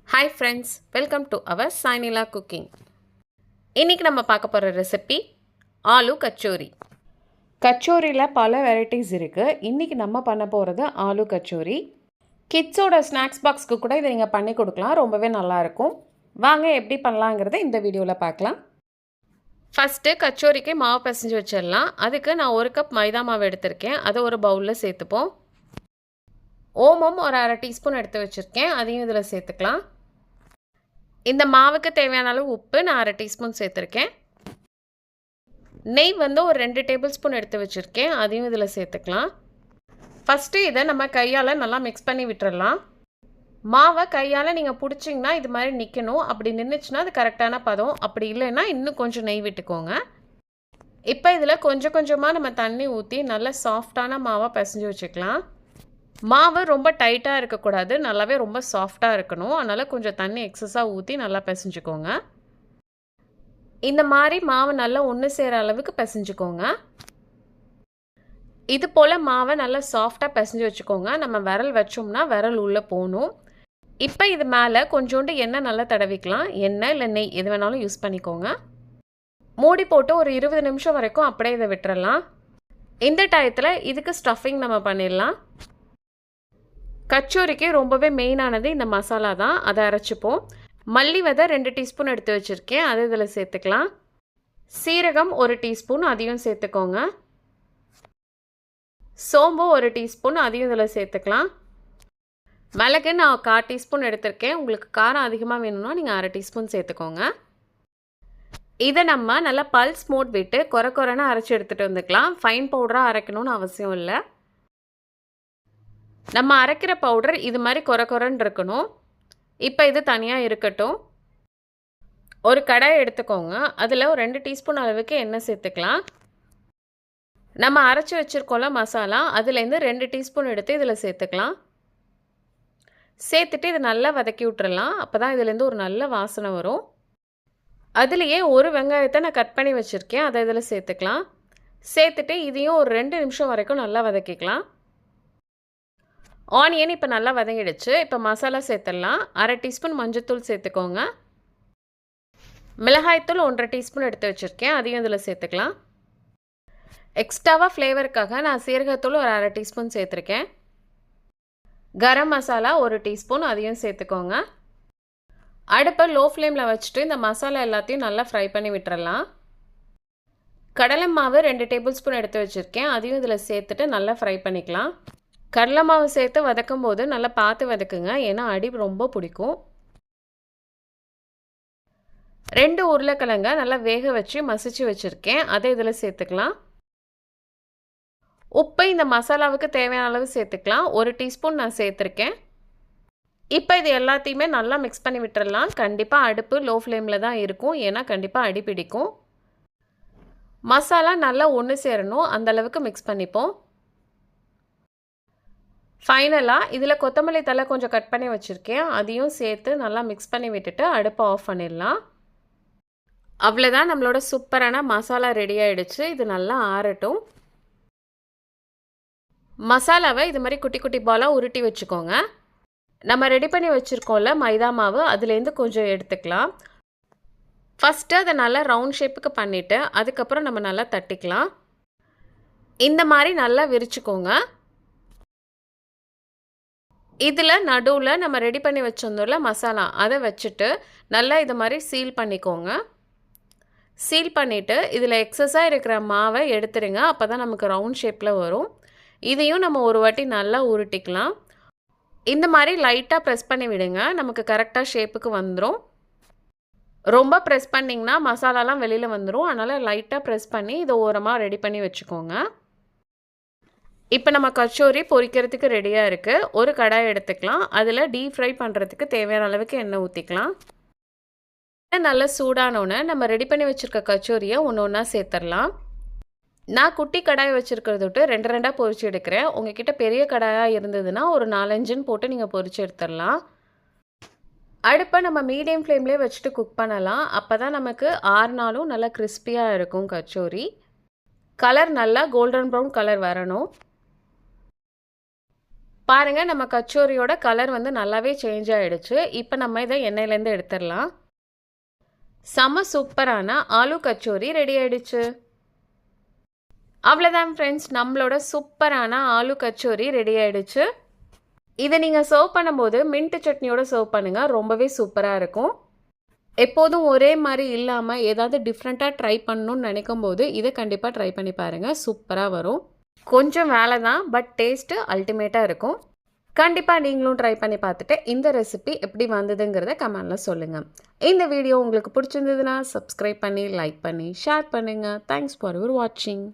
Hi friends, welcome to our Sainila cooking. இன்றைக்கி நம்ம பார்க்க போகிற ரெசிபி ஆலு கச்சோரி. கச்சோரியில் பல வெரைட்டிஸ் இருக்குது. இன்றைக்கி நம்ம பண்ண போகிறது ஆலு கச்சோரி. கிட்ஸோட ஸ்நாக்ஸ் பாக்ஸ்க்கு கூட இதை நீங்கள் பண்ணி கொடுக்கலாம், ரொம்பவே நல்லாயிருக்கும். வாங்க எப்படி பண்ணலாங்கிறத இந்த வீடியோவில் பார்க்கலாம். ஃபஸ்ட்டு கச்சோரிக்கு மாவு பிசைஞ்சு வச்சிடலாம். அதுக்கு நான் 1 கப் மைதா மாவு எடுத்திருக்கேன், அதை ஒரு பவுலில் சேர்த்துப்போம். ஓமம் ஒரு அரை டீஸ்பூன் எடுத்து வச்சுருக்கேன், அதையும் இதில் சேர்த்துக்கலாம். இந்த மாவுக்கு தேவையான அளவு உப்பு நான் அரை டீஸ்பூன் சேர்த்துருக்கேன். நெய் ஒரு 2 டேபிள் ஸ்பூன் எடுத்து வச்சுருக்கேன், அதையும் இதில் சேர்த்துக்கலாம். ஃபஸ்ட்டு இதை நம்ம கையால் நல்லா மிக்ஸ் பண்ணி விட்டுறலாம். மாவை கையால் நீங்கள் பிடிச்சிங்கன்னா இது மாதிரி நிற்கணும். அப்படி நின்றுச்சுன்னா அது கரெக்டான பதம். அப்படி இல்லைன்னா இன்னும் கொஞ்சம் நெய் விட்டுக்கோங்க. இப்போ இதில் கொஞ்சம் கொஞ்சமாக நம்ம தண்ணி ஊற்றி நல்லா சாஃப்டான மாவை பிசைஞ்சு வச்சுக்கலாம். மாவு ரொம்ப டைட்டாக இருக்கக்கூடாது, நல்லாவே ரொம்ப சாஃப்டாக இருக்கணும். அதனால் கொஞ்சம் தண்ணி எக்ஸஸாக ஊற்றி நல்லா பிசைஞ்சுக்கோங்க. இந்த மாதிரி மாவு நல்லா ஒன்று சேர அளவுக்கு பிசைஞ்சுக்கோங்க. இது போல் மாவை நல்லா சாஃப்டாக பிசைஞ்சு வச்சுக்கோங்க. நம்ம விரல் வச்சோம்னா விரல் உள்ளே போகணும். இப்போ இது மேலே கொஞ்சோண்டு எண்ணெய் நல்லா தடவிக்கலாம். எண்ணெய் இல்லை நெய் எது வேணாலும் யூஸ் பண்ணிக்கோங்க. மூடி போட்டு ஒரு 20 நிமிஷம் வரைக்கும் அப்படியே இதை விட்டுறலாம். இந்த டயத்தில் இதுக்கு ஸ்டஃபிங் நம்ம பண்ணிடலாம். கச்சோரிக்கு ரொம்பவே மெயினானது இந்த மசாலா தான், அதை அரைச்சிப்போம். மல்லி விதை 2 டீஸ்பூன் எடுத்து வச்சுருக்கேன், அது இதில் சேர்த்துக்கலாம். சீரகம் 1 டீஸ்பூன், அதையும் சேர்த்துக்கோங்க. சோம்பு 1 டீஸ்பூன், அதையும் இதில் சேர்த்துக்கலாம். மிளகு நான் 1/4 டீஸ்பூன் எடுத்திருக்கேன். உங்களுக்கு காரம் அதிகமாக வேணும்னா நீங்கள் அரை டீஸ்பூன் சேர்த்துக்கோங்க. இதை நம்ம நல்லா பல்ஸ் மோட் விட்டு கொரன்னு அரைச்சி எடுத்துகிட்டு வந்துக்கலாம். ஃபைன் பவுடராக அரைக்கணும்னு அவசியம் இல்லை. நம்ம அரைக்கிற பவுடர் இது மாதிரி கொரன்னு இருக்கணும். இப்போ இது தனியாக இருக்கட்டும். ஒரு கடாய் எடுத்துக்கோங்க. அதில் ஒரு 2 டீஸ்பூன் அளவுக்கு எண்ணெய் சேர்த்துக்கலாம். நம்ம அரைச்சி வச்சுருக்கோம்ல மசாலா, அதுலேருந்து 2 டீஸ்பூன் எடுத்து இதில் சேர்த்துக்கலாம். சேர்த்துட்டு இது நல்லா வதக்கி விட்டுறலாம். அப்போ தான் இதுலேருந்து ஒரு நல்ல வாசனை வரும். அதுலேயே ஒரு வெங்காயத்தை நான் கட் பண்ணி வச்சுருக்கேன், அதை இதில் சேர்த்துக்கலாம். சேர்த்துட்டு இதையும் ஒரு 2 நிமிஷம் வரைக்கும் நல்லா வதக்கிக்கலாம். ஆனியன் இப்போ நல்லா வதங்கிடுச்சு. இப்போ மசாலா சேர்த்துடலாம். அரை டீஸ்பூன் மஞ்சள்தூள் சேர்த்துக்கோங்க. மிளகாய்த்தூள் 1/2 டீஸ்பூன் எடுத்து வச்சுருக்கேன், அதையும் இதில் சேர்த்துக்கலாம். எக்ஸ்ட்ராவாக ஃப்ளேவருக்காக நான் சீரகத்தூள் ஒரு அரை டீஸ்பூன் சேர்த்துருக்கேன். கரம் மசாலா 1 டீஸ்பூன், அதையும் சேர்த்துக்கோங்க. அடுப்பை லோ ஃப்ளேமில் வச்சுட்டு இந்த மசாலா எல்லாத்தையும் நல்லா ஃப்ரை பண்ணி விட்டுறலாம். கடலை மாவு 2 டேபிள் ஸ்பூன் எடுத்து வச்சுருக்கேன், அதையும் இதில் சேர்த்துட்டு நல்லா ஃப்ரை பண்ணிக்கலாம். கடலை மாவு சேர்த்து வதக்கும் போது நல்லா பார்த்து வதக்குங்க, ஏன்னா அடி ரொம்ப பிடிக்கும். 2 உருளைக்கிழங்க நல்லா வேக வச்சு மசிச்சு வச்சுருக்கேன், அதை இதில் சேர்த்துக்கலாம். உப்பு இந்த மசாலாவுக்கு தேவையான அளவு சேர்த்துக்கலாம். 1 டீஸ்பூன் நான் சேர்த்துருக்கேன். இப்போ இது எல்லாத்தையுமே நல்லா மிக்ஸ் பண்ணி விட்டுறலாம். கண்டிப்பாக அடுப்பு லோ ஃப்ளேமில் தான் இருக்கும், ஏன்னா கண்டிப்பாக அடி பிடிக்கும். மசாலா நல்லா ஒன்று சேரணும், அந்தளவுக்கு மிக்ஸ் பண்ணிப்போம். ஃபைனலாக இதில் கொத்தமல்லி தழை கொஞ்சம் கட் பண்ணி வச்சுருக்கேன், அதையும் சேர்த்து நல்லா மிக்ஸ் பண்ணி விட்டுட்டு அடுப்பை ஆஃப் பண்ணிடலாம். அவ்வளோதான், நம்மளோட சூப்பரான மசாலா ரெடி ஆகிடுச்சு. இது நல்லா ஆறட்டும். மசாலாவை இது மாதிரி குட்டி குட்டி பாலாக உருட்டி வச்சுக்கோங்க. நம்ம ரெடி பண்ணி வச்சுருக்கோம்ல மைதா மாவு, அதுலேருந்து கொஞ்சம் எடுத்துக்கலாம். ஃபஸ்ட்டு அதை நல்லா ரவுண்ட் ஷேப்புக்கு பண்ணிவிட்டு அதுக்கப்புறம் நம்ம நல்லா தட்டிக்கலாம். இந்த மாதிரி நல்லா விரிச்சுக்கோங்க. இதில் நடுவில் நம்ம ரெடி பண்ணி வச்சுருந்தோம்ல மசாலா, அதை வச்சுட்டு நல்லா இது மாதிரி சீல் பண்ணிக்கோங்க. சீல் பண்ணிவிட்டு இதில் எக்ஸஸாக இருக்கிற மாவை எடுத்துடுங்க, அப்போ தான் நமக்கு ரவுண்ட் ஷேப்பில் வரும். இதையும் நம்ம ஒரு வாட்டி நல்லா உருட்டிக்கலாம். இந்த மாதிரி லைட்டாக ப்ரெஸ் பண்ணி விடுங்க, நமக்கு கரெக்டாக ஷேப்புக்கு வந்துடும். ரொம்ப ப்ரெஸ் பண்ணிங்கன்னா மசாலாலாம் வெளியில் வந்துடும். அதனால் லைட்டாக ப்ரெஸ் பண்ணி இதை ஓரமாக ரெடி பண்ணி வச்சுக்கோங்க. இப்போ நம்ம கச்சோரி பொரிக்கிறதுக்கு ரெடியாக இருக்குது. ஒரு கடாய் எடுத்துக்கலாம். அதில் டீப் ஃப்ரை பண்ணுறதுக்கு தேவையான அளவுக்கு எண்ணெய் ஊற்றிக்கலாம். நல்லா சூடானோன்னே நம்ம ரெடி பண்ணி வச்சுருக்க கச்சோரியை ஒன்று ஒன்றா சேர்த்துடலாம். நான் குட்டி கடாய் வச்சுருக்கிறத விட்டு 2 பொரிச்சு எடுக்கிறேன். உங்ககிட்ட பெரிய கடாயாக இருந்ததுன்னா ஒரு 4-5 போட்டு நீங்கள் பொரிச்சு எடுத்துடலாம். அடுப்பை நம்ம மீடியம் ஃப்ளேம்லேயே வச்சுட்டு குக் பண்ணலாம். அப்போ தான் நமக்கு 6 நாளும் நல்லா கிறிஸ்பியாக இருக்கும் கச்சோரி. கலர் நல்லா கோல்டன் ப்ரௌன் கலர் வரணும். பாருங்கள் நம்ம கச்சோரியோட கலர் வந்து நல்லாவே சேஞ்ச் ஆகிடுச்சு. இப்போ நம்ம இதை எண்ணெயிலேருந்து எடுத்துடலாம். செம சூப்பரான ஆலு கச்சோரி ரெடி ஆகிடுச்சு. அவ்வளோதான் ஃப்ரெண்ட்ஸ், நம்மளோட சூப்பரான ஆலு கச்சோரி ரெடி ஆகிடுச்சு. இதை நீங்கள் சர்வ் பண்ணும்போது மின்ட் சட்னியோட சர்வ் பண்ணுங்கள், ரொம்பவே சூப்பராக இருக்கும். எப்போதும் ஒரே மாதிரி இல்லாமல் ஏதாவது டிஃப்ரெண்ட்டாக ட்ரை பண்ணணும்னு நினைக்கும் போது இதை கண்டிப்பாக ட்ரை பண்ணி பாருங்கள், சூப்பராக வரும். கொஞ்சம் வேலை தான், பட் டேஸ்ட்டு அல்டிமேட்டாக இருக்கும். கண்டிப்பாக நீங்களும் ட்ரை பண்ணி பார்த்துட்டு இந்த ரெசிபி எப்படி வந்ததுங்கிறத கமெண்டில் சொல்லுங்கள். இந்த வீடியோ உங்களுக்கு பிடிச்சிருந்ததுன்னா சப்ஸ்கிரைப் பண்ணி, லைக் பண்ணி, ஷேர் பண்ணுங்கள். தேங்க்ஸ் ஃபார் யுவர் வாட்சிங்.